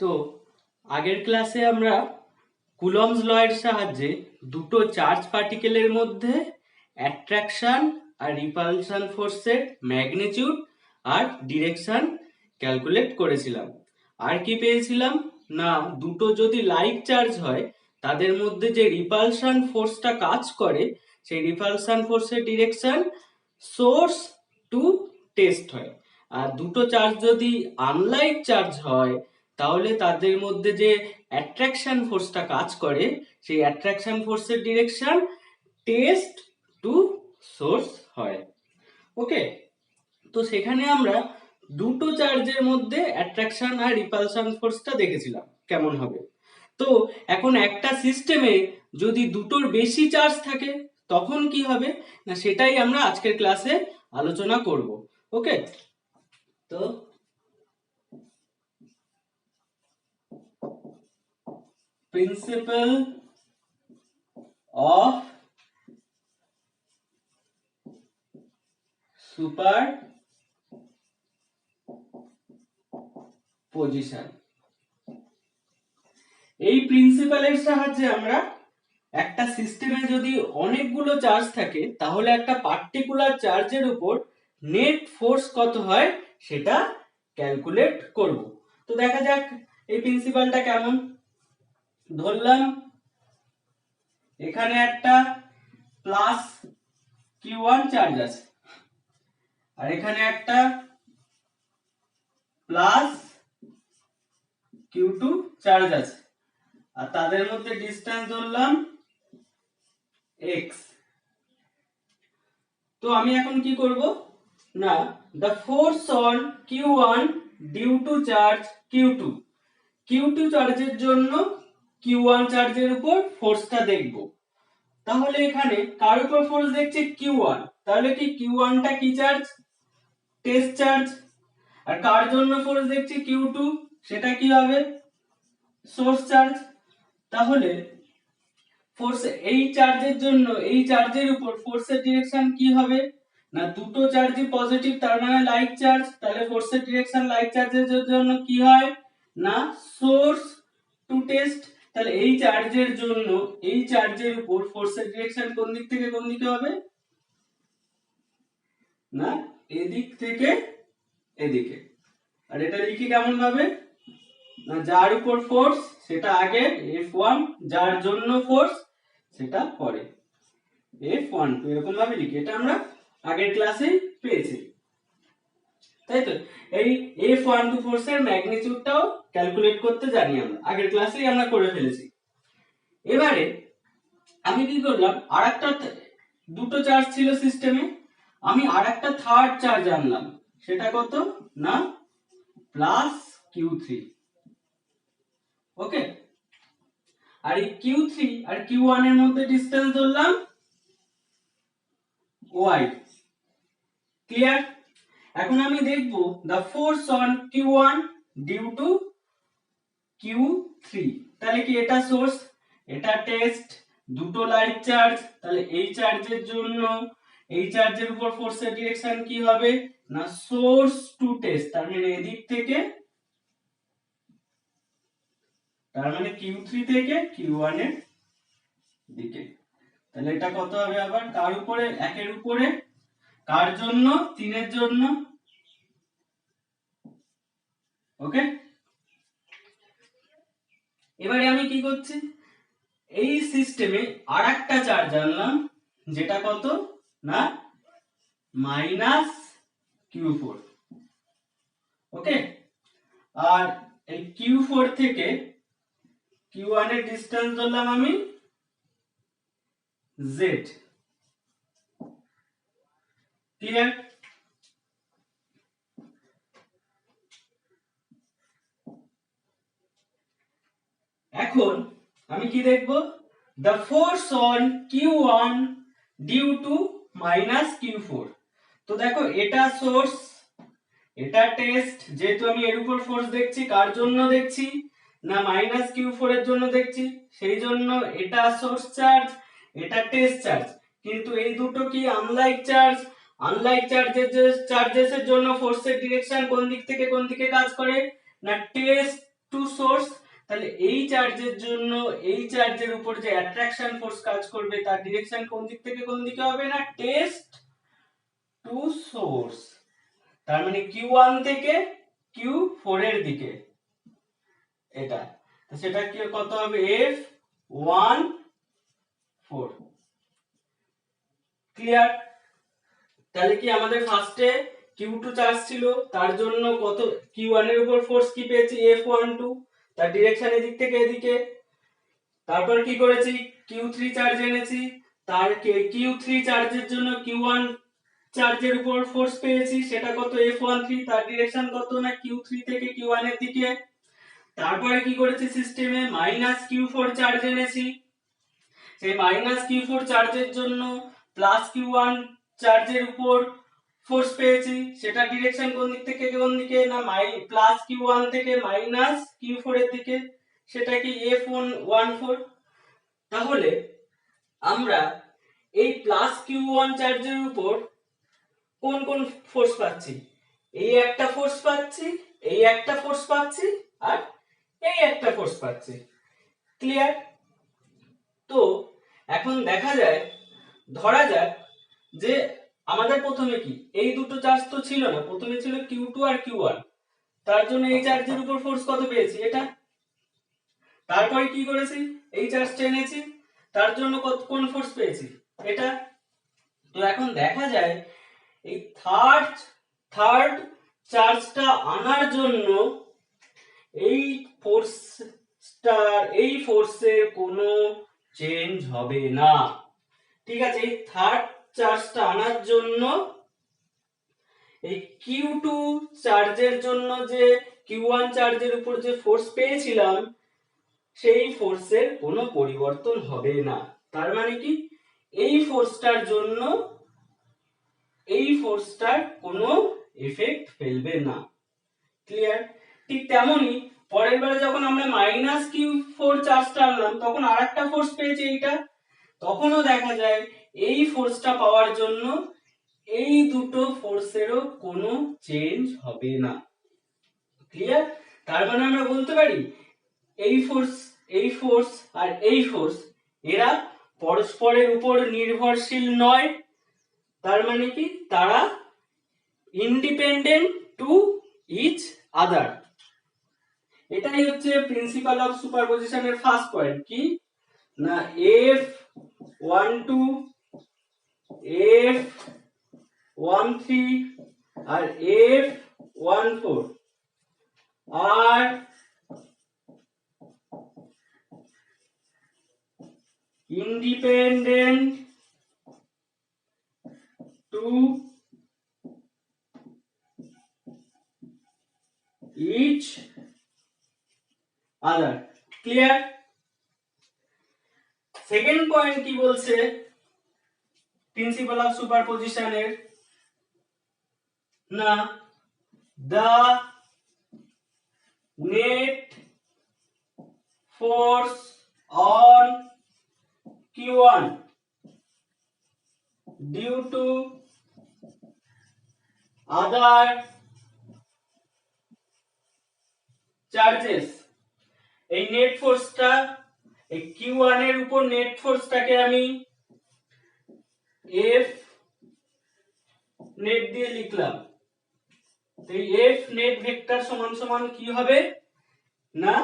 তো আগের ক্লাসে আমরা কুলম্বস ল এর সাহায্যে দুটো চার্জ পার্টিকেলের মধ্যে অ্যাট্রাকশন আর রিপালশন ফোর্সের ম্যাগনিটিউড আর ডিরেকশন ক্যালকুলেট করেছিলাম। আর কি পেয়েছিলাম না, দুটো যদি লাইক চার্জ হয় তাদের মধ্যে যে রিপালশন ফোর্সটা কাজ করে সেই রিপালশন ফোর্সের ডিরেকশন সোর্স টু টেস্ট হয়। আর দুটো চার্জ যদি আনলাইক চার্জ হয় তাহলে তাদের মধ্যে যে অ্যাট্রাকশন ফোর্সটা কাজ করে সেই অ্যাট্রাকশন ফোর্সের ডিরেকশন টেস্ট টু সোর্স হয়। ওকে, তো সেখানে আমরা দুটো চার্জের মধ্যে অ্যাট্রাকশন আর রিপালশন ফোর্সটা দেখেছিলাম কেমন হবে। তো এখন একটা সিস্টেমে যদি দুটোর বেশি চার্জ থাকে তখন কি হবে না, সেটাই আমরা আজকের ক্লাসে আলোচনা করব। ওকে, তো প্রিন্সিপাল অফ সুপার পজিশন, এই প্রিন্সিপালের সাহায্যে আমরা একটা সিস্টেমে যদি অনেকগুলো চার্জ থাকে তাহলে একটা পার্টিকুলার চার্জের উপর নেট ফোর্স কত হয় সেটা ক্যালকুলেট করব। তো দেখা যাক এই প্রিন্সিপালটা কেমন। ধরলাম এখানে একটা প্লাস Q1 চার্জ আছে আর এখানে একটা প্লাস Q2 চার্জ আছে আর তাদের মধ্যে ডিসটেন্স ধরলাম x। তো আমি এখন কি করব না, the force on Q1 due to charge Q2, Q2 চার্জের জন্য Q1 চার্জের উপর ফোর্সটা দেখব। তাহলে এখানে কার উপর ফোর্স দেখছে Q1, তাহলে কি Q1 টা কি চার্জ? Test charge. আর কার জন্য ফোর্স দেখছে Q2, সেটা কি হবে? Source charge. তাহলে ফোর্স এই চার্জের জন্য এই চার্জের উপর ফোর্সের ডিরেকশন কি হবে না, দুটো চার্জই পজিটিভ তার মানে লাইক চার্জ, তাহলে ফোর্সের ডিরেকশন লাইক চার্জের জন্য কি হয় না সোর্স টু টেস্ট। তাহলে এই চার্জের জন্য এই চার্জের উপর ফোর্সের ডিরেকশন কোন দিক থেকে কোন দিকে হবে না এদিক থেকে এদিকে। আর এটা লিখি কেমন ভাবে না, যার উপর ফোর্স সেটা আগে F1, যার জন্য ফোর্স সেটা পরে F1 এরকম ভাবে লিখি। এটা আমরা আগের ক্লাসেই পেয়েছি, তাই তো? এই F1 ফোর্সের ম্যাগনিটিউডটাও ক্যালকুলেট করতে জানি, আমরা আগের ক্লাসেই আমরা করে ফেলেছি। এবারে আমি কি করলাম, আরেকটা দুটো চার্জ ছিল সিস্টেমে, আমি আরেকটা থার্ড চার্জ আনলাম, সেটা কত না প্লাস Q3। ওকে, আর এই Q3 আর Q1 এর মধ্যে ডিসটেন্স ধরলাম y। ক্লিয়ার? এখন আমি দেখব the force on Q1 due to Q3, তাহলে কি এটা সোর্স এটা টেস্ট, দুটো লাইক চার্জ, তাহলে এই চার্জের জন্য এই চার্জের উপর ফোর্সের ডিরেকশন কি হবে না সোর্স টু টেস্ট, তার মানে এদিক থেকে, তার মানে Q3 থেকে Q1 এর দিকে। তাহলে এটা কত হবে আবার কার উপরে, একের উপরে, কার জন্য 3 এর জন্য। ওকে, এবারে আমি কি করছি, এই সিস্টেমে আরেকটা চার্জ আনলাম যেটা কত না মাইনাস Q4। ওকে, আর এই Q4 থেকে Q1 এর ডিসটেন্স ধরলাম আমি Z। ক্লিয়ার? এখন আমি কি দেখব, the force on Q1 due to minus Q4। তো দেখো এটা সোর্স এটা টেস্ট, যেহেতু আমি এর উপর ফোর্স দেখছি, কার জন্য দেখছি না মাইনাস Q4 এর জন্য দেখছি, সেই জন্য এটা সোর্স চার্জ এটা টেস্ট চার্জ। কিন্তু এই দুটো কি আনলাইক চার্জ, আনলাইক চার্জের জন্য ফোর্সের ডিরেকশন কোন দিক থেকে কোন দিকে কাজ করে না টেস্ট টু সোর্স, তাহলে এই চার্জের জন্য এই চার্জের উপর যে অ্যাট্রাকশন ফোর্স কাজ করবে তার ডিরেকশন কোন দিক থেকে কোন দিকে হবে না টেস্ট টু সোর্স, তার মানে Q1 থেকে Q4 এর দিকে, এটা তো সেটা কি কত হবে F14। ক্লিয়ার? তাহলে কি আমাদের ফার্স্টে Q2 চার্জ ছিল, তার জন্য কত Q1 এর উপর ফোর্স কি পেয়েছি F12, তার ডিরেকশন এদিক থেকে এদিকে। তারপর কি করেছি Q3 চার্জ এনেছি, তার Q3 চার্জের জন্য Q1 চার্জের উপর ফোর্স পেয়েছি, সেটা কত F13, তার ডিরেকশন কত না Q3 থেকে Q1 এর দিকে। তারপরে কি করেছি সিস্টেমে -Q4 চার্জ এনেছি, সেই -Q4 চার্জের জন্য +Q1 চার্জের উপর ফোর্স পেয়েছি, সেটা ডিরেকশন কোন দিক থেকে কোন দিকে না +Q1 থেকে -Q4 এর দিকে, সেটা কি F14। তাহলে আমরা এই +Q1 চার্জের উপর কোন কোন ফোর্স পাচ্ছি, এই একটা ফোর্স পাচ্ছি, এই একটা ফোর্স পাচ্ছি, আর এই একটা ফোর্স পাচ্ছি। ক্লিয়ার? তো এখন দেখা যায়, ধরা যাক যে আমাদের প্রথমে কি এই দুটো চার্জ তো ছিল না, প্রথমে ছিল Q2 আর Q1, তার জন্য এই চার্জের উপর ফোর্স কত পেয়েছি এটা। তারপরে কি করেছি এই চার্জটা এনেছি, তার জন্য কোন ফোর্স পেয়েছি এটা। তো এখন দেখা যায় এই থার্ড চার্জটা আনার জন্য এই ফোর্সের কোনো চেঞ্জ হবে না। ঠিক আছে, এই থার্ড চার্জটা আনার জন্য এই Q2 চার্জের জন্য যে Q1 চার্জের উপর যে ফোর্স পেয়েছিলাম সেই ফোর্সের কোনো পরিবর্তন হবে না। তার মানে কি এই ফোর্সটার জন্য এই ফোর্সটার কোনো এফেক্ট ফেলবে না। ক্লিয়ার? ঠিক তেমনি পরের বারে যখন আমরা -Q4 চার্জটা আনলাম তখন আরেকটা ফোর্স পেয়েছি এইটা, তখনও দেখা যায় এই ফোর্সটা পাওয়ার জন্য এই দুটো ফোর্সেরও কোনো চেঞ্জ হবে না। ক্লিয়ার? তার মানে আমরা বলতে পারি এই ফোর্স আর এই ফোর্স এরা পরস্পরের উপর নির্ভরশীল নয়, তার মানে কি তারা ইন্ডিপেন্ডেন্ট টু ইচ আদার। এটাই হচ্ছে প্রিন্সিপাল অফ সুপারপজিশনের ফার্স্ট পয়েন্ট, কি না F12 F13 আর F14 আর independent to each other. Clear? Second point কি বলছে প্রিন্সিপাল অফ সুপারপজিশনের, না the net force on Q1 due to other charges, এই নেট ফোর্সটা এই Q1 এর উপর নেট ফোর্সটাকে আমি F নেট দিয়ে লিখলাম, তো এই F নেট ভেক্টর সমান সমান কি হবে না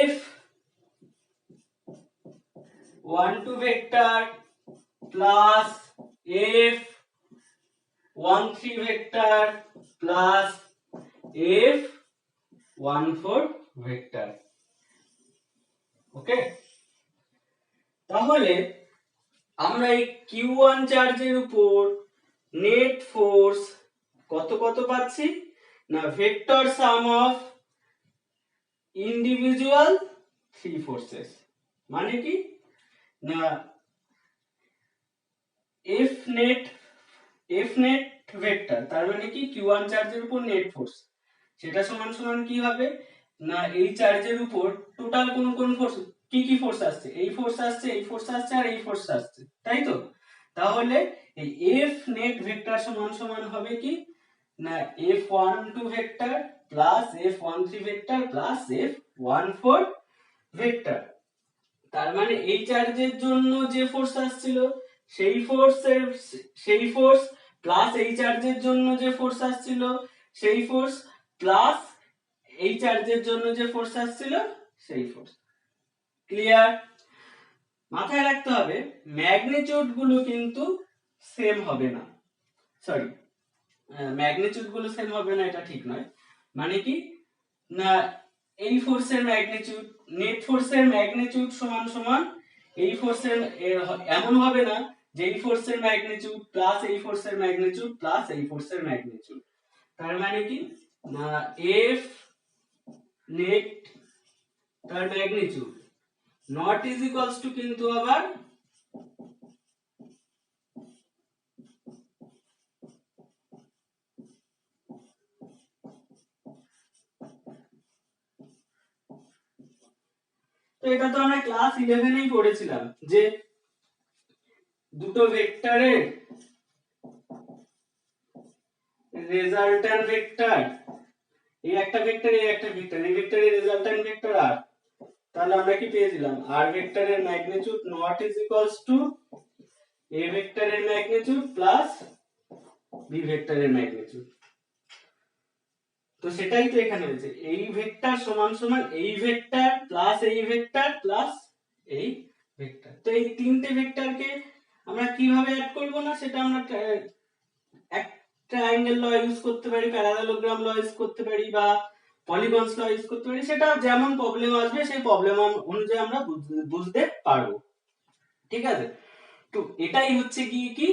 F12 vector plus F13 vector plus F14 vector. Okay, তাহলে আমরা এই Q1 চার্জের উপর নেট ফোর্স কত কত পাচ্ছি না vector some of individual three forces, মানে কি না F নেট ভেক্টর, তার মানে কি Q1 চার্জের উপর নেট ফোর্স সেটা সমান সমান কি হবে না এই চার্জের উপর টোটাল কোন কোন ফোর্স কি কি ফোর্স আসছে, এই ফোর্স আসছে, এই ফোর্স আসছে আর এই ফোর্স আসছে, তাই তো। তাহলে এই F নেট ভেক্টর সমান সমান হবে কি না F12 vector plus F13 vector plus F14 vector. তার মানে এই চার্জের জন্য যে ফোর্স আসছিল সেই ফোর্স প্লাস এই চার্জের জন্য যে ফোর্স আসছিল সেই ফোর্স প্লাস এই চার্জের জন্য যে ফোর্স আসছিল সেই ফোর্স। ক্লিয়ার? মাথায় রাখতে হবে ম্যাগনিটিউড গুলো কিন্তু সেম হবে না, সরি ম্যাগনিটিউড গুলো সেম হবে না এটা ঠিক নয়, মানে কি না এই ফোর্সের ম্যাগনিটিউড নেট ফোর্সের ম্যাগনিটিউড সমান সমান এই ফোর্সের এমন হবে না যে এই ফোর্সের ম্যাগনিটিউড প্লাস এই ফোর্সের ম্যাগনিটিউড প্লাস এই ফোর্সের ম্যাগনিটিউড। তার মানে কি না এফ নেট তার magnitude not is equals two কিন্তু আবার তো এটা তো আমরা ক্লাস 11 এই পড়েছিলাম যে দুটো ভেক্টরের রেজাল্ট্যান্ট ভেক্টর এই একটা ভেক্টর এই একটা ভেক্টর এই ভেক্টরের রেজাল্ট্যান্ট ভেক্টর আর, তাহলে আমরা কি পেয়েছিলাম আর ভেক্টরের magnitude not is equals to A ভেক্টরের ম্যাগনিটিউড প্লাস বি ভেক্টরের ম্যাগনিটিউড। তো সেটাই তো এখানে হয়েছে, এই ভেক্টর সমান সমান এই ভেক্টর প্লাস এই ভেক্টর প্লাস এই ভেক্টর। তো এই তিনটে ভেক্টরকে আমরা কিভাবে অ্যাড করব না সেটা আমরা ট্রায়াঙ্গেল ল ইউজ করতে পারি, প্যারালেলোগ্রাম ল ইউজ করতে পারি বা পলিগনস ল ইউজ করতে পারি, সেটা যেমন প্রবলেম আসবে সেই প্রবলেম অনুযায়ী আমরা বুঝতে পারবো। ঠিক আছে? তো এটাই হচ্ছে কি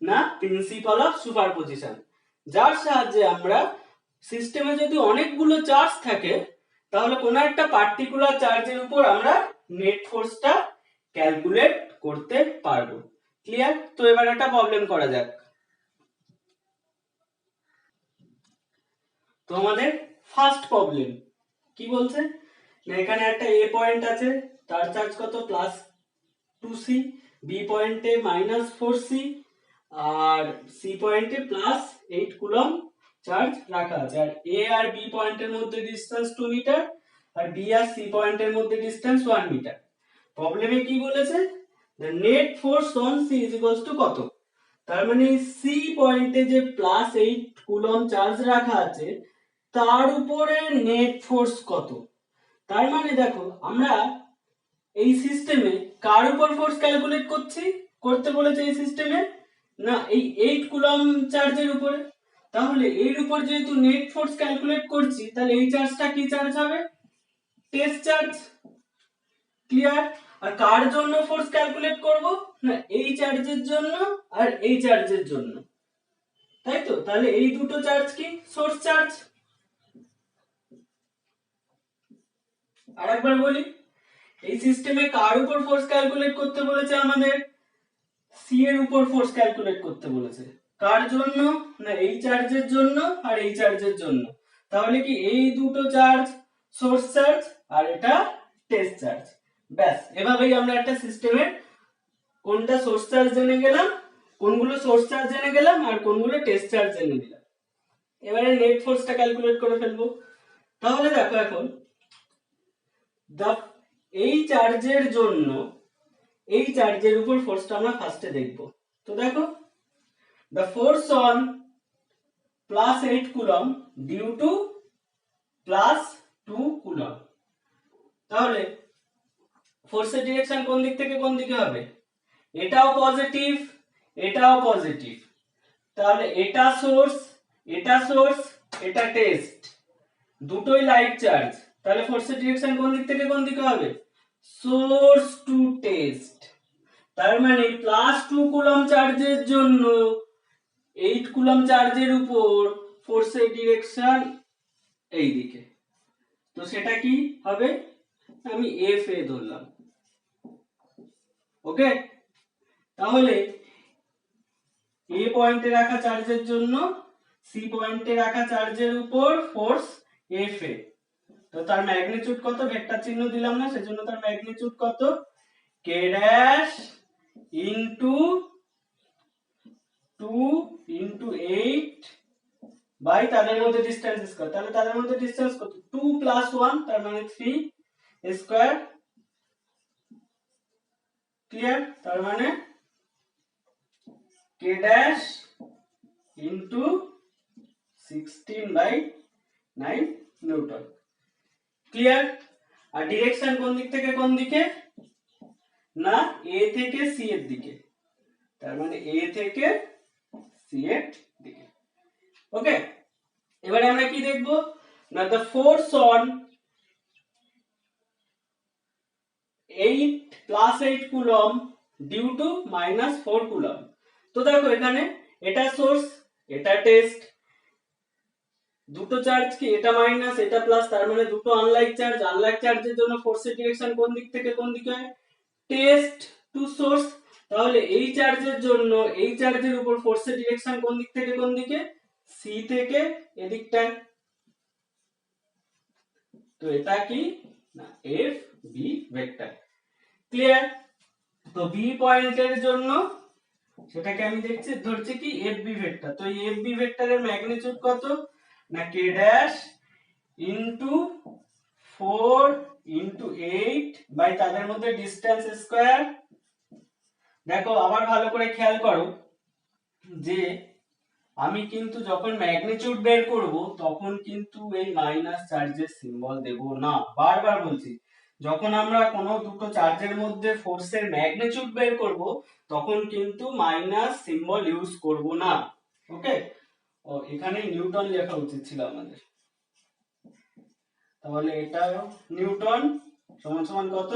না প্রিন্সিপাল অফ সুপারপজিশন, যার সাহায্যে আমরা সিস্টেমে যদি অনেকগুলো চার্জ থাকে তাহলে কোনো একটা পার্টিকুলার চার্জের উপর আমরা নেট ফোর্সটা ক্যালকুলেট করতে পারবো। ক্লিয়ার? তো এবার একটা প্রবলেম করা যাক। তো আমাদের ফার্স্ট প্রবলেম কি বলছে না এখানে একটা এ পয়েন্ট আছে, তার চার্জ কত প্লাস 2c, বি পয়েন্টে মাইনাস 4c আর সি পয়েন্টে প্লাস 8 কুলম চার্জ রাখা আছে, আর এ আর বি পয়েন্টের মধ্যে ডিসটেন্স 2 মিটার আর বি আর সি পয়েন্টের মধ্যে ডিসটেন্স 1 মিটার। প্রবলেমে কি বলেছে the net force on c is equals to কত, তার মানে সি পয়েন্টে যে প্লাস 8 কুলম চার্জ রাখা আছে তার উপরে নেট ফোর্স কত। তার মানে দেখো আমরা এই সিস্টেমে কার উপর ফোর্স ক্যালকুলেট করতে বলেছে এই সিস্টেমে না এই 8 কুলম চার্জের উপরে। তাহলে এর উপর যেহেতু নেট ফোর্স ক্যালকুলেট করছি তাহলে এই চার্জটা কি চার্জ হবে টেস্ট চার্জ। ক্লিয়ার? আর কার জন্য ফোর্স ক্যালকুলেট করব না এই চার্জের জন্য আর এই চার্জের জন্য, তাই তো? তাহলে এই দুটো চার্জ কি সোর্স চার্জ। আরেকবার বলি এই সিস্টেমে কার উপর ফোর্স ক্যালকুলেট করতে বলেছে আমাদের সি এর উপর ফোর্স ক্যালকুলেট করতে বলেছে, কার জন্য না এই চার্জের জন্য আর এই চার্জের জন্য। তাহলে কি এই দুটো চার্জ সোর্স চার্জ আর এটা টেস্ট চার্জ। ব্যাস এভাবেই আমরা একটা সিস্টেমের কোনটা সোর্স চার্জ জেনে গেলাম, কোনগুলো সোর্স চার্জ জেনে গেলাম আর কোনগুলো টেস্ট চার্জ জেনে নিলাম। এবারে নেট ফোর্সটা ক্যালকুলেট করে ফেলবো। তাহলে দেখো এখন এই চার্জের জন্য এই চার্জের উপর ফোর্সটা আমরা ফার্স্টে দেখব। তো দেখো the force on plus 8 coulomb due to plus 2 coulomb, তাহলে ফোর্সের ডিরেকশন কোন দিক থেকে কোন দিকে হবে এটাও পজিটিভ এটাও পজিটিভ, তাহলে এটা সোর্স এটা টেস্ট, দুটোই লাইট চার্জ, তাহলে ফোর্সের ডিরেকশন কোন দিক থেকে কোন দিকে হবে সোর্স টু টেস্ট। তার মানে প্লাস 2 কুলম চার্জের জন্য 8 কুলম চার্জের উপর ফোর্সের ডিরেকশন এই দিকে, তো সেটা কি হবে আমি এফ এ ধরলাম। ওকে, তাহলে এ পয়েন্টে রাখা চার্জের জন্য সি পয়েন্টে রাখা চার্জের উপর ফোর্স এফ এ, তো তার ম্যাগনিটিউড কত ভেক্টর চিহ্ন দিলাম না সেজন্য তার ম্যাগনিটিউড কত কে ড্যাশ ইনটু 2 ইনটু 8 বাই তাদের মধ্যে ডিসটেন্স স্কয়ার, তাহলে তাদের মধ্যে ডিসটেন্স কত 2 প্লাস 1 তার মানে 3 স্কয়ার, ক্লিয়ার? তার মানে k dash into 16/9 newton, clear? আর ডিরেকশন কোন দিক থেকে কোন দিকে, না a থেকে c এর দিকে, তার মানে a থেকে c এর দিকে। ওকে, এবারে আমরা কি দেখব, না the force on 8 plus 8 coulomb due to -4 coulomb. তো দেখো এখানে এটা সোর্স, এটা টেস্ট, দুটো চার্জ কি, এটা মাইনাস এটা প্লাস, তার মানে দুটো আনলাইক চার্জ। আনলাইক চার্জের জন্য ফোর্সের ডিরেকশন কোন দিক থেকে কোন দিকে হয়, টেস্ট টু সোর্স। তাহলে এই চার্জের জন্য এই চার্জের উপর ফোর্সের ডিরেকশন কোন দিক থেকে কোন দিকে, সি থেকে এদিকটায়। তো এটা কি, না এফ বি ভেক্টর, ক্লিয়ার? তো বি পয়েন্টের জন্য সেটাকে আমি দেখছি ধরছি কি এফ বি ভেক্টর। তো এই এফ বি ভেক্টরের ম্যাগনিটিউড কত, না কে ড্যাশ ইনটু 4 ইনটু 8 বাই তাদের মধ্যে ডিসটেন্স স্কয়ার। দেখো আবার ভালো করে খেয়াল করো যে আমি কিন্তু যখন ম্যাগনিটিউড বের করব তখন কিন্তু এই মাইনাস চার্জের সিম্বল দেব না, বারবার বলছি। যখন আমরা কোনো দুটো চার্জের মধ্যে ফোর্সের ম্যাগনিটিউড বের করব তখন কিন্তু মাইনাস সিম্বল ইউজ করব না, ওকে? ও এখানে নিউটন লেখা উচিত ছিল আমাদের, তাহলে এটা নিউটন সমান সমান কত,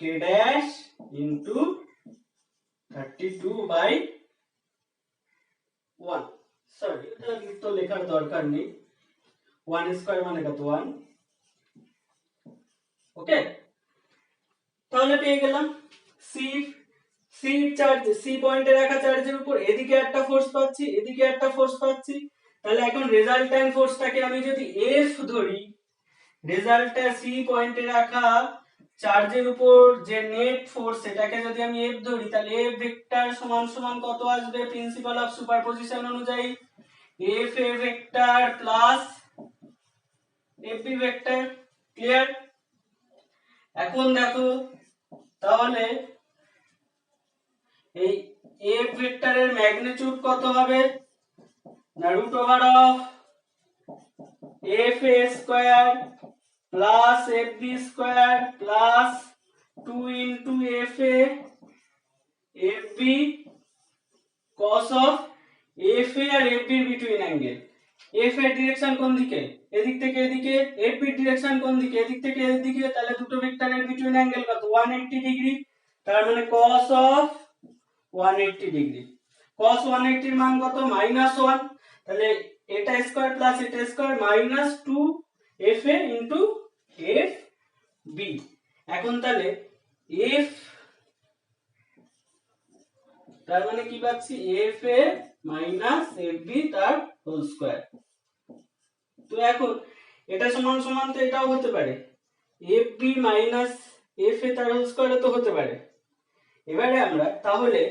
কে ড্যাশ ইনটু 32/1, সরি এটা তো লেখার দরকার নেই, 1 স্কয়ার মানে কত 1, ওকে? তাহলে পেয়ে গেলাম সি, সি চার্জ, সি পয়েন্টে রাখা চার্জের উপর এদিকে একটা ফোর্স পাচ্ছি এদিকে একটা ফোর্স পাচ্ছি। তাহলে এখন রেজাল্ট্যান্ট ফোর্সটাকে আমি যদি এফ ধরি, রেজাল্টটা সি পয়েন্টে রাখা চার্জের উপর যে নেট ফোর্স সেটাকে যদি আমি এফ ধরি, তাহলে এফ ভেক্টর সমান সমান কত আসবে, প্রিন্সিপাল অফ সুপারপজিশন অনুযায়ী F A vector plus F B vector, clear? এখন দেখো তাহলে এই এফ ভেক্টরের ম্যাগনিটিউড কত হবে, না root over of F A square plus F B square plus 2 into F A F B cos of F A আর এফ বি এর বিটুইন অ্যাঙ্গেল। এফ এর ডিরেকশন কোন দিকে, এদিক থেকে এদিকে, এফ বি এর ডিরেকশন কোন দিকে, এদিক থেকে এদিকে, তাহলে দুটো ভেক্টরের বিটুইন অ্যাঙ্গেল কত 180 ডিগ্রি, তার মানে cos অফ 180 ডিগ্রি। cos 180 এর মান কত, -1, তাহলে এটা স্কয়ার প্লাস এটা square -2 F A into F B. এখন তাহলে এফ তার মানে কি পাচ্ছি, F A minus F B তার হোল স্কয়ার। তো এখন এটা সমান সমান তো এটাও হতে পারে, F B minus F A তার হোল স্কয়ারও তো হতে পারে। এবারে আমরা তাহলে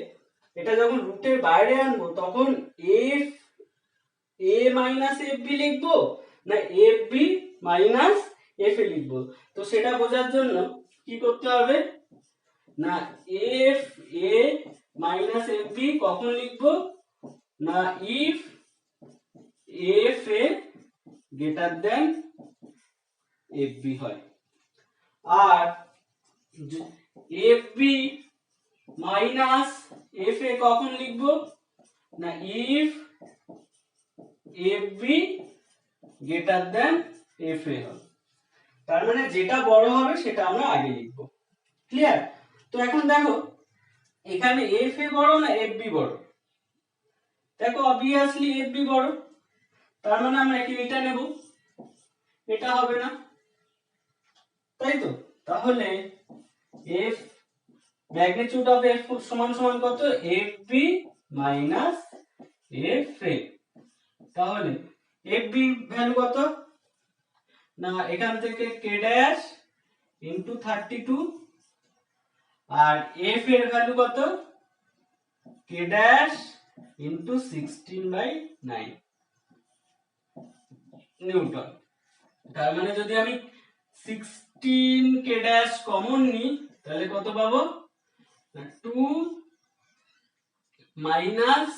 এটা যখন রুটের বাইরে আনবো তখন F A minus F B লিখবো না F B minus F A লিখবো। তো সেটা বোঝার জন্য কি করতে হবে, না F A minus F B কখন লিখবো, না if F A greater than F B হয়। আর F B minus F A কখন লিখবো, না if F B greater than F A হয়। তার মানে যেটা বড় হবে সেটা আমরা আগে লিখব, ক্লিয়ার? তো এখন দেখো এখানে এফ এ বড় না এফ বি বড়, দেখো অবভিয়াসলি এফ বি বড়, তার মানে আমরা কি এটা নেব, এটা হবে না, তাই তো? তাহলে এফ ম্যাগনিটিউড অফ এফ সমান সমান কত, F B minus F A. তাহলে এফ বি ভ্যালু কত, না এখান থেকে কে ড্যাশ ইনটু 32 আর এফ এর ভ্যালু কত, কে ড্যাশ ইনটু 16/9, নিউটন। তার মানে যদি আমি 16 কে ড্যাশ কমন নিই তাহলে কত পাবো, 2 মাইনাস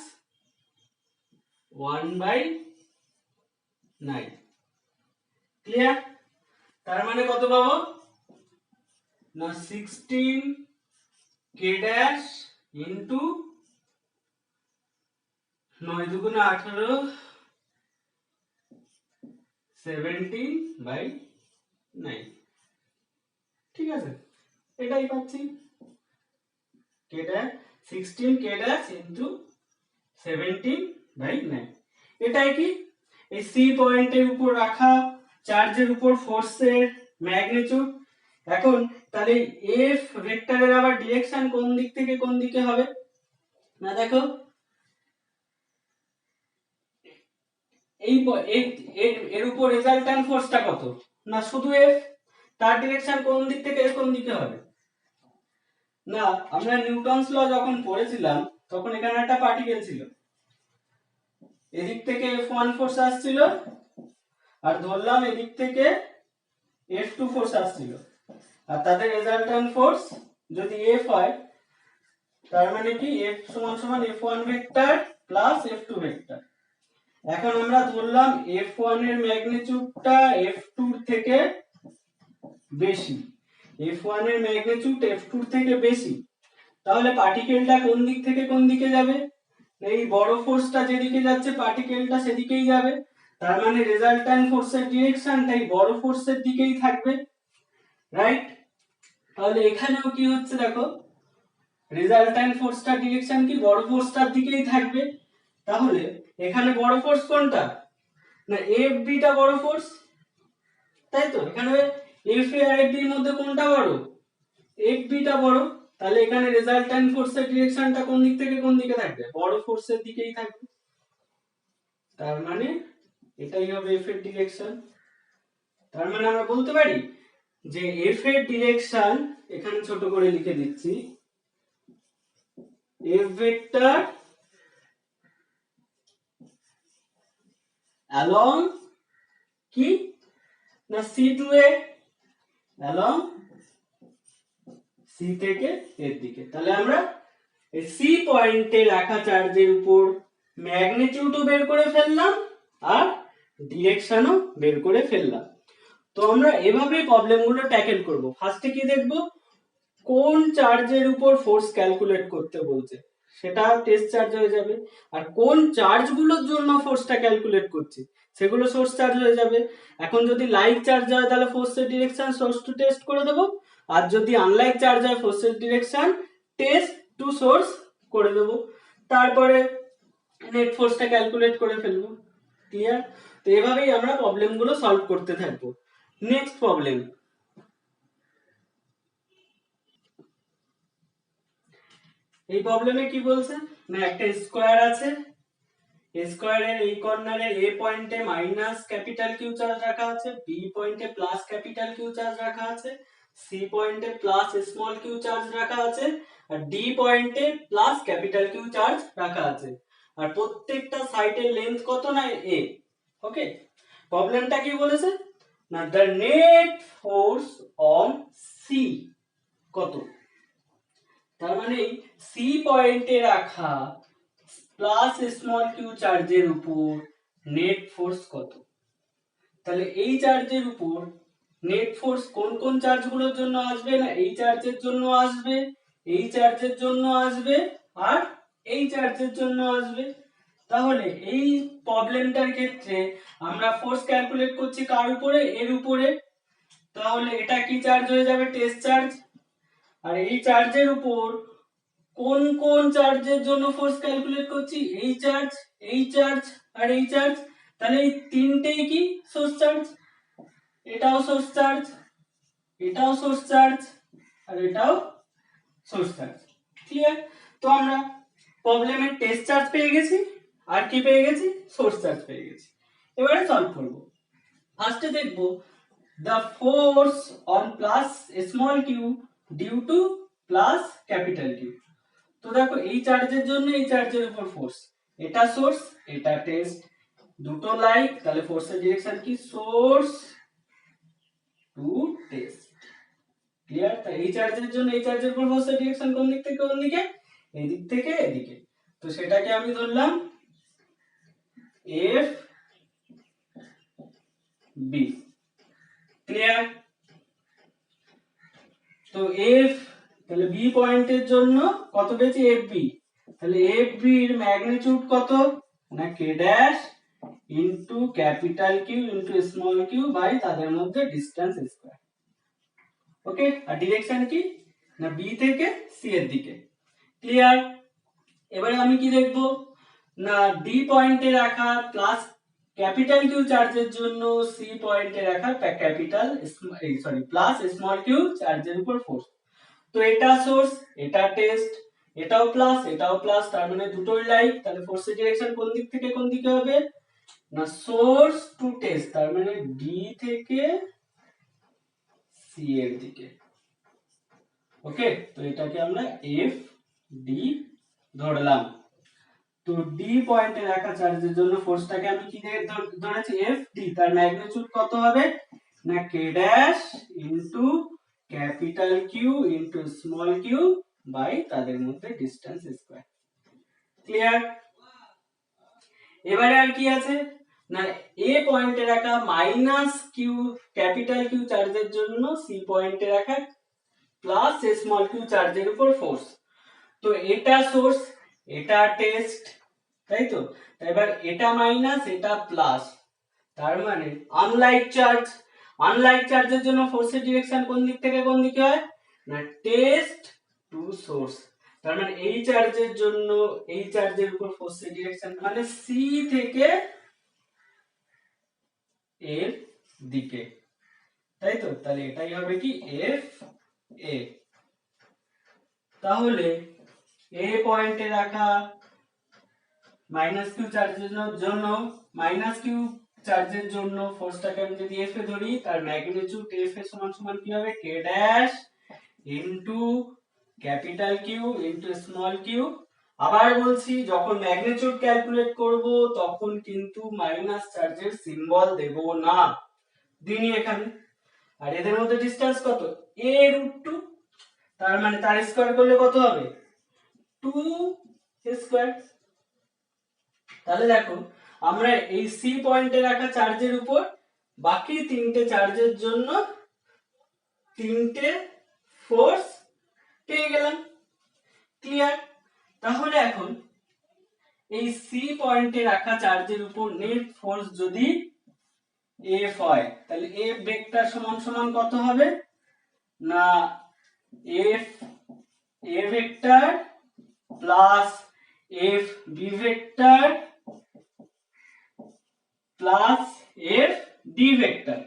1/9। ক্লিয়ার? তার মানে কত পাবো না, 16 কে ড্যাশ ইন্টু 9 দুগুণে 18, 17/9। ঠিক আছে, এটাই পাচ্ছি, কে ড্যাশ 16 কে ড্যাশ ইন্টু 17/9। এটাই কি এই সি পয়েন্টের উপর রাখা চার্জের উপর ফোর্সের ম্যাগনিটিউড। এখন তাহলে এফ ভেক্টরের আবার ডিরেকশন কোন দিক থেকে কোন দিকে হবে না, দেখো এই এর উপর রেজাল্ট্যান্ট ফোর্সটা কত না, শুধু এফ, তার ডিরেকশন কোন দিক থেকে কোন দিকে হবে না। আমরা নিউটনস ল যখন পড়েছিলাম তখন এখানে একটা পার্টিকেল ছিল, এদিক থেকে F1 ফোর্স আসছিল আর ধরলাম এদিক থেকে F2 ফোর্স আসছিল, আর তাদের রেজাল্ট্যান্ট ফোর্স যদি F হয় তার মানে কি F সমান সমান F1 vector plus F2 vector. এখন আমরা ধরলাম F1 এর ম্যাগনিটিউডটা F2 এর থেকে বেশি, F1 এর ম্যাগনিটিউড F2 এর থেকে বেশি, তাহলে পার্টিকেলটা কোন দিক থেকে কোন দিকে যাবে, এই বড় ফোর্সটা যেদিকে যাচ্ছে পার্টিকেলটা সেদিকেই যাবে, তার মানে রেজাল্ট্যান্ট ফোর্সের ডিরেকশনটাই বড় ফোর্সের দিকেই থাকবে, রাইট? তাহলে এখানেও কি হচ্ছে দেখো, রেজাল্ট্যান্ট ফোর্সটার ডিরেকশন কি বড় ফোর্সটার দিকেই থাকবে। তাহলে এখানে বড় ফোর্স কোনটা না, এফ বিটা বড় ফোর্স, তাই তো? এখানে এফ এ আর এফ বি এর মধ্যে কোনটা বড়, এফ বিটা বড়, তাহলে এখানে রেজাল্ট্যান্ট ফোর্সের ডিরেকশনটা কোন দিক থেকে কোন দিকে থাকবে, বড় ফোর্সের দিকেই থাকবে। তার মানে এটাই হবে এফ এর ডিরেকশন। তার মানে আমরা বলতে পারি যে এফ এর ডিরেকশন, এখানে ছোট করে লিখে দিচ্ছি, এফ ভেক্টর along কি না সি টু এ, along সি থেকে এর দিকে। তাহলে আমরা এই সি পয়েন্টে রাখা চার্জের উপর ম্যাগনিটিউডও বের করে ফেললাম আর ডিরেকশনও বের করে ফেললাম। তো আমরা এভাবে প্রবলেমগুলো ট্যাকেল করব। ফার্স্টে কি দেখব, কোন চার্জের উপর ফোর্স ক্যালকুলেট করতে বলছে, সেটা টেস্ট চার্জ হয়ে যাবে, আর কোন চার্জগুলোর জন্য ফোর্সটা ক্যালকুলেট করছি সেগুলো সোর্স চার্জ হয়ে যাবে। এখন যদি লাইক চার্জ হয় তাহলে ফোর্সের ডিরেকশন সোর্স টু টেস্ট করে দেব, আর যদি আনলাইক চার্জ হয় ফোর্সের ডিরেকশন টেস্ট টু সোর্স করে দেব, তারপরে নেট ফোর্সটা ক্যালকুলেট করে ফেলবো। ক্লিয়ার? তো এভাবেই আমরা প্রবলেমগুলো সলভ করতে থাকবো। নেক্সট প্রবলেম, এই প্রবলেমে কি বলছে না, একটা স্কোয়ার আছে, স্কোয়ারের এই কর্নারে এ পয়েন্টে মাইনাস ক্যাপিটাল কিউ চার্জ রাখা আছে, বি পয়েন্টে প্লাস ক্যাপিটাল কিউ চার্জ রাখা আছে, সি পয়েন্টে প্লাস স্মল কিউ চার্জ রাখা আছে, আর ডি পয়েন্টে প্লাস ক্যাপিটাল কিউ চার্জ রাখা আছে, আর প্রত্যেকটা সাইডের লেন্থ কত না এ। ওকে, প্রবলেমটা কি বলেছে না, the net force on C কত। তার মানে সি পয়েন্টে রাখা প্লাস স্মল কিউ চার্জের উপর নেট ফোর্স কত। তাহলে এই চার্জের উপর নেট ফোর্স কোন কোন চার্জগুলোর জন্য আসবে না, এই চার্জের জন্য আসবে, এই চার্জের জন্য আসবে, আর এই চার্জের জন্য আসবে। তাহলে এই প্রবলেমটার ক্ষেত্রে আমরা ফোর্স ক্যালকুলেট করছি কার উপরে, এর উপরে, তাহলে এটা কি চার্জ হয়ে যাবে, টেস্ট চার্জ। আর এই চার্জের উপর কোন কোন চার্জের জন্য ফোর্স ক্যালকুলেট করছি, এই চার্জ, এই চার্জ আর এই চার্জ, তাহলে এই তিনটেই কি সোর্স চার্জ, এটাও সোর্স চার্জ, এটাও সোর্স চার্জ, আর এটাও সোর্স চার্জ। ক্লিয়ার? তো আমরা প্রবলেমের টেস্ট চার্জ পেয়ে গেছি, আর কি পেয়ে গেছি, সোর্স চার্জ পেয়ে গেছি। এবারে সলভ করব। ফার্স্টে দেখব the force on plus small q due to plus capital Q। তো দেখো এই চার্জের জন্য এই চার্জের উপর ফোর্স, এটা সোর্স এটা টেস্ট, দুটো লাইক, তাহলে ফোর্সের ডিরেকশন কি সোর্স টু টেস্ট। ক্লিয়ার? তাই এই চার্জের জন্য এই চার্জের উপর ফোর্সের ডিরেকশন কোন দিক থেকে কোন দিকে? এই দিক থেকে এদিকে। তো সেটাকে আমি ধরলাম এফ বি। ক্লিয়ার? তো এফ, তাহলে বি পয়েন্টের জন্য কত পেয়েছি? F B. তাহলে এফ বি এর ম্যাগনিটিউড কত? না কে dash into capital Q into small Q by তাদের মধ্যে ডিসটেন্স স্কয়ার। ওকে, আর ডিরেকশন কি? না বি থেকে সি এর দিকে। ক্লিয়ার? এবারে আমি কি দেখব? না ডি পয়েন্টে রাখা প্লাস ক্যাপিটাল কিউ চার্জের জন্য সি পয়েন্টে রাখা capital sorry plus small q চার্জের উপর ফোর্স। তো এটা সোর্স, এটা টেস্ট, এটাও প্লাস এটাও প্লাস, তার মানে দুটোই লাইক। তাহলে ফোর্সের ডিরেকশন কোন দিক থেকে কোন দিকে হবে? না সোর্স টু টেস্ট, তার মানে ডি থেকে সি এর দিকে। ওকে, তো এটাকে আমরা এফ ডি ধরলাম। তো ডি পয়েন্টে রাখা চার্জের জন্য ফোর্সটাকে আমি কি দিয়ে ধরেছি? F D. তার ম্যাগনিটিউড কত হবে? না কে dash into capital Q into small Q by তাদের মধ্যে ডিসটেন্স স্কয়ার। ক্লিয়ার? এবারে আর কি আছে? না এ পয়েন্টে রাখা মাইনাস কিউ ক্যাপিটাল কিউ চার্জের জন্য সি পয়েন্টে রাখা প্লাস স্মল কিউ চার্জের উপর ফোর্স। তো এটা সোর্স, এটা টেস্ট, তাই তো? এবার এটা মাইনাস এটা প্লাস, তার মানে আনলাইক চার্জ। আনলাইক চার্জের জন্য ফোর্সের ডিরেকশন কোন দিক থেকে কোন দিকে হয়? না টেস্ট টু সোর্স। তার মানে এই চার্জের জন্য এই চার্জের উপর ফোর্সের ডিরেকশন মানে সি থেকে এর দিকে, তাই তো? তাহলে এটাই হবে কি এফ এ। তাহলে এ পয়েন্টে রাখা মাইনাস কিউ চার্জের জন্য মাইনাস কিউ চার্জের জন্য ফোর্সটাকে আমি যদি এফ এ ধরি, তার ম্যাগনিটিউড এফ এ সমান সমান কি হবে? K dash into capital Q into small q. আবার বলছি, যখন ম্যাগনিটিউড ক্যালকুলেট করব তখন কিন্তু মাইনাস চার্জের সিম্বল দেব না, দিনই এখানে। আর এদের মধ্যে ডিসটেন্স কত? a √2। তার মানে তার স্কয়ার করলে কত হবে? 2 স্কয়ার। তাহলে দেখো, আমরা এই সি পয়েন্টে রাখা চার্জের উপর বাকি তিনটে চার্জের জন্য তিনটে ফোর্স পেয়ে গেলাম। ক্লিয়ার? তাহলে এখন এই সি পয়েন্টে রাখা চার্জের উপর নেট ফোর্স যদি এফ হয়, তাহলে এফ ভেক্টর সমান সমান কত হবে? না F A vector plus F B vector plus F D vector.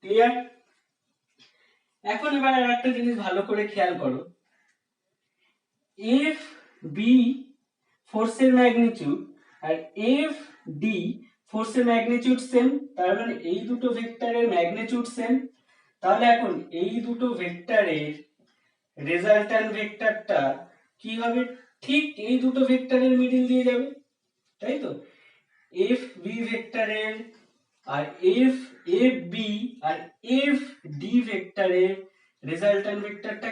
Clear? এখন এবার একটা জিনিস ভালো করে খেয়াল করো, এফ বি ফোর্সের ম্যাগনিটিউড আর এফ ডি ফোর্সের ম্যাগনিটিউড সেম, তার মানে এই দুটো ভেক্টরের ম্যাগনিটিউড সেম। তাহলে এখন এই দুটো ভেক্টরের রেজাল্ট্যান্ট ভেক্টরটা কি হবে? ঠিক এই দুটো ভেক্টরের মিডল দিয়ে যাবে, তাই তো? এফ বি ভেক্টরের আর এফ বি আর এফ ডি ভেক্টরের রেজাল্ট্যান্ট ভেক্টরটা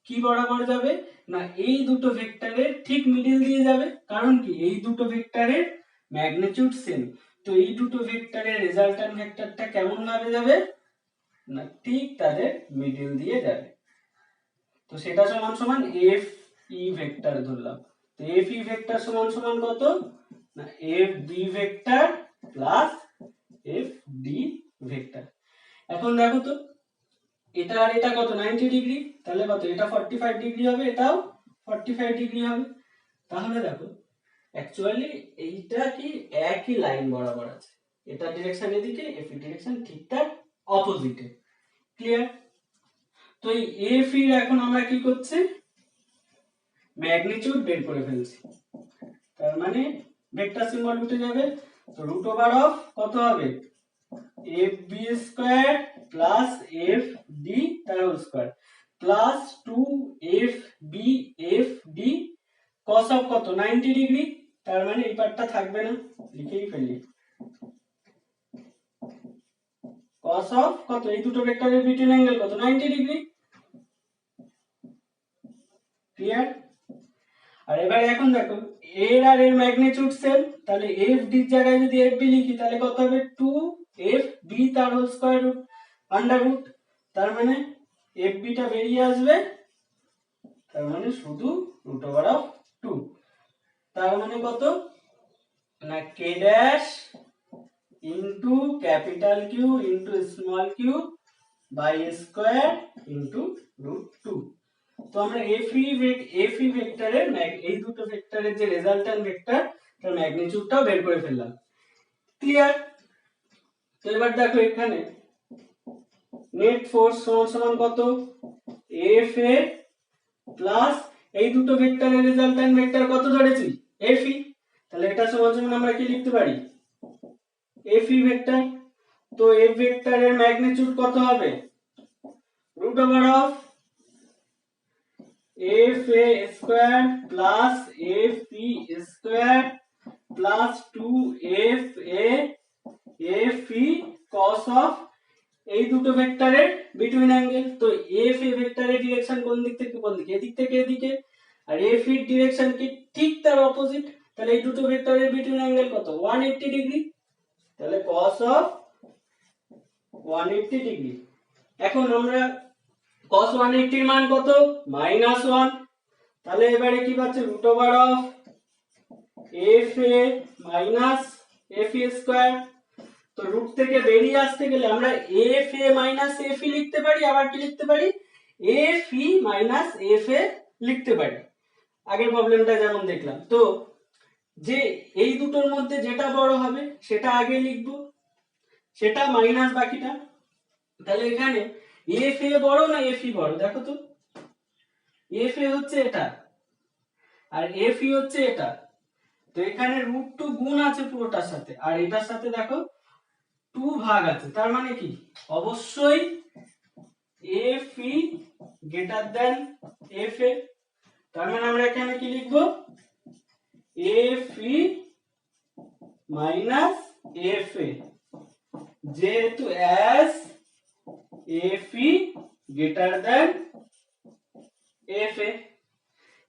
কি বরাবর যাবে? না এই দুটো ভেক্টরের ঠিক মিডল দিয়ে যাবে। কারণ কি? এই দুটো ভেক্টরের ম্যাগনিটিউড সেম। তো এই দুটো ভেক্টরের রেজাল্ট্যান্ট ভেক্টরটা কেমন ভাবে যাবে? না ঠিক তাদের মিডল দিয়ে যাবে। তো সেটা সমান সমান এফ ই ভেক্টর ধরলাম। তো এফ ই ভেক্টর সমান সমান কত? না F B vector plus F D vector. এখন দেখো তো, এটা আর এটা কত? 90 ডিগ্রি। তাহলে কত? এটা 45 ডিগ্রি হবে, এটাও 45 ডিগ্রি হবে। তাহলে দেখো, অ্যাকচুয়ালি এইটা কি একই লাইন বরাবর আছে, এটা ডিরেকশন এদিকে, এফ ই ডিরেকশন ঠিকঠাক অপোজিটে। ক্লিয়ার? তো এই এফ এর এখন আমরা কি করছি? ম্যাগনিটিউড বের করে ফেলছি। তার মানে ভেক্টর সিম্বল উঠে যাবে। তো রুট ওভার অফ কত হবে? F B square plus F D তার whole square plus 2 F B F D cos of কত? 90 ডিগ্রি। তার মানে এই পার্টটা থাকবে না, লিখেই ফেলি। cos অফ কত, এই দুটো ভেক্টরের বিটুইন অ্যাঙ্গেল কত, 90 ডিগ্রি। ক্লিয়ার? আর এবারে এখন দেখো এর আর এর ম্যাগনিটিউড সেম, তাহলে এফ ডি এর জায়গায় যদি এফ বি লিখি তাহলে কত হবে, 2 এফ বি তার whole square root under root, তার মানে এফ বি টা বেরিয়ে আসবে, তার মানে শুধু রুট ওভার অফ 2, তার মানে কত না কে dash into capital Q into small Q by square into root 2। তো আমরা এফই ভেক্টরের এই দুটো ভেক্টরের যে রেজাল্ট্যান্ট ভেক্টর তার ম্যাগনিটিউডটাও বের করে ফেললাম। ক্লিয়ার? তো এবার দেখো এখানে নেট ফোর্স সমান কত, এফ এ প্লাস এই দুটো ভেক্টরের রেজাল্ট্যান্ট ভেক্টর কত ধরেছি, এফই, তাহলে এটা সমান আমরা কি লিখতে পারি, এফই ভেক্টর। তো এফ ভেক্টরের ম্যাগনিটিউড কত হবে, root over of F A square plus F P square plus 2 F P cos of এই দুটো ভেক্টরের বিটুইন অ্যাঙ্গেল। তো এফ এ ভেক্টরের ডিরেকশন কোন দিক থেকে কোন দিকে, এদিক থেকে এদিকে, আর এফ এর ডিরেকশন কি ঠিক তার অপোজিট, তাহলে এই দুটো ভেক্টরের বিটুইন অ্যাঙ্গেল কত, 180 ডিগ্রি, তাহলে cos অফ 180 ডিগ্রি। এখন আমরা cos 180 এর মান কত, -1, তাহলে এবারে কি পাচ্ছি, root over of F A minus F E square. তো রুট থেকে বেরিয়ে আসতে গেলে আমরা F A minus F E লিখতে পারি, আবার কি লিখতে পারি, F E minus F A লিখতে পারি, আগের প্রবলেমটা যেমন দেখলাম। তো যে এই দুটোর মধ্যে যেটা বড় হবে সেটা আগে লিখবো, সেটা মাইনাস বাকিটা। তাহলে এখানে এফ এ বড় না এফ ই বড়, দেখো তো, এফ এ হচ্ছে এটা আর এফ ই হচ্ছে এটা, তো এখানে রুট 2 গুণ আছে পুরোটার সাথে, আর এটার সাথে দেখো 2 ভাগ আছে, তার মানে কি অবশ্যই F E greater than F A, তার মানে আমরা এখানে কি লিখবো, F E minus F A, যেহেতু as F E greater than F A.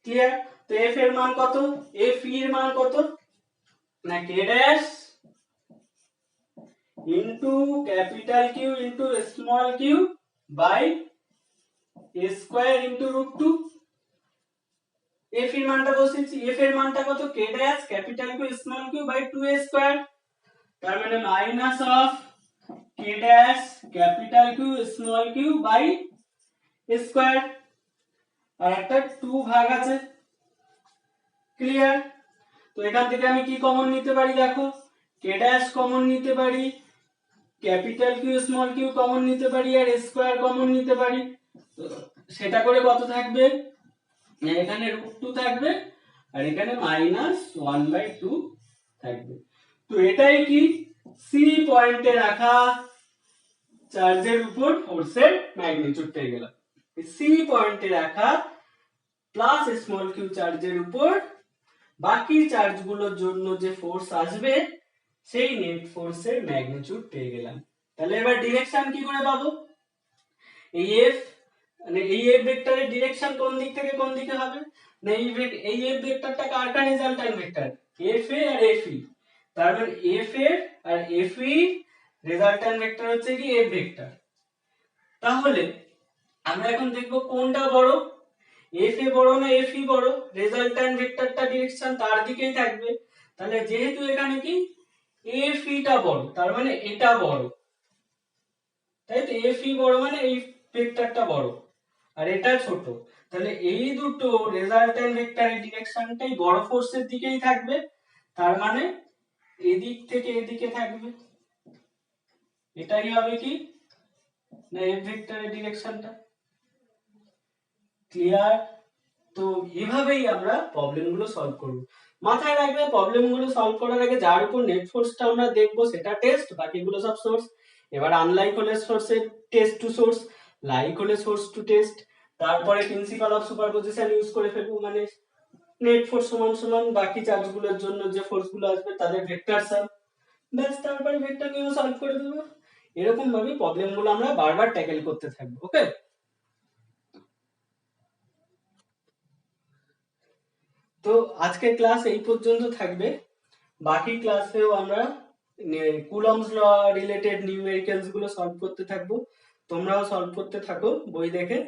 Clear? তো এফ এর মান কত, এফ ই এর মান কত না কে dash into capital Q into small Q by square into root 2। F এর মানটা বসেছি, এফ এর মানটা কত, কে dash capital Q small Q by 2a square, তার মানে minus of K dash capital Q small Q by square, আর একটা 2 ভাগ আছে। ক্লিয়ার? তো এখান থেকে আমি কি কমন নিতে পারি, দেখো কে ড্যাশ কমন নিতে পারি, capital Q small q common নিতে পারি, আর স্কয়ার কমন নিতে পারি। সেটা করে কত থাকবে, এখানে রুট 2 থাকবে আর এখানে -1/2 থাকবে। তো এটাই কি সি পয়েন্টে রাখা চার্জের উপর ফোর্সের ম্যাগনিটিউড পেয়ে গেলাম। সি পয়েন্টে রাখা প্লাস স্মল কিউ চার্জের উপর বাকি চার্জগুলোর জন্য যে ফোর্স আসবে সেই নেট ফোর্সের ম্যাগনিটিউড পেয়ে গেলাম। তাহলে এবার ডিরেকশন কি করে পাবো, এই এফ মানে এই এফ ভেক্টরের ডিরেকশন কোন দিক থেকে কোন দিকে হবে না, এই এফ ভেক্টরটা কার কার রেজাল্ট্যান্ট ভেক্টর, এফ এ আর এফ ই, তার মানে এফ এ আর এফ ই রেজাল্ট্যান্ট ভেক্টর হচ্ছে কি এফ ভেক্টর। তাহলে আমরা এখন দেখব কোনটা বড়, এফ এ বড় না এফ ই বড়, রেজাল্ট্যান্ট ভেক্টরটা ডিরেকশন তার দিকেই থাকবে। তাহলে যেহেতু এখানে কি এফ ই টা বড়, তার মানে এটা বড়, তাই তো, এফ ই বড় মানে এই ভেক্টরটা বড় আর এটা ছোট, তাহলে এই দুটো রেজাল্ট্যান্ট ভেক্টরের ডিরেকশনটাই বড় ফোর্সের দিকেই থাকবে, তার মানে এদিক থেকে এদিকে থাকবে, এটাই হবে কি না এফ ভেক্টরের ডিরেকশনটা। ক্লিয়ার? তো এভাবেই আমরা প্রবলেমগুলো সলভ করব। মাথায় রাখবে প্রবলেমগুলো সলভ করার আগে যার উপর নেট ফোর্সটা আমরা দেখব সেটা টেস্ট, বাকিগুলো সব সোর্স। এবার আনলাইক হলে সোর্সের টেস্ট টু সোর্স, লাইক হলে সোর্স টু টেস্ট, তারপরে প্রিন্সিপাল অফ সুপারপজিশন ইউজ করে ফেলবো, মানে নেট ফোর্স সমান সমান বাকি চার্জগুলোর জন্য যে ফোর্সগুলো আসবে তাদের ভেক্টর সাম, ব্যাস তারপরে ভেক্টর নিয়েও সলভ করে দেবো। এরকম ভাবে প্রবলেমগুলো আমরা বারবার ট্যাকেল করতে থাকবো। ওকে, তো আজকের ক্লাস এই পর্যন্ত থাকবে। বাকি ক্লাসেও আমরা কুলম্বস ল রিলেটেড নিউমেরিক্যালস গুলো সলভ করতে থাকবো। তোমরাও সলভ করতে থাকো বই দেখে।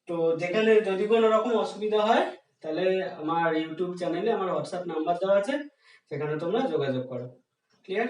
তো যেখানে যদি কোনো রকম অসুবিধা হয় তাহলে আমার ইউটিউব চ্যানেলে আমার হোয়াটসঅ্যাপ নাম্বার দেওয়া আছে, সেখানে তোমরা যোগাযোগ করো। ক্লিয়ার?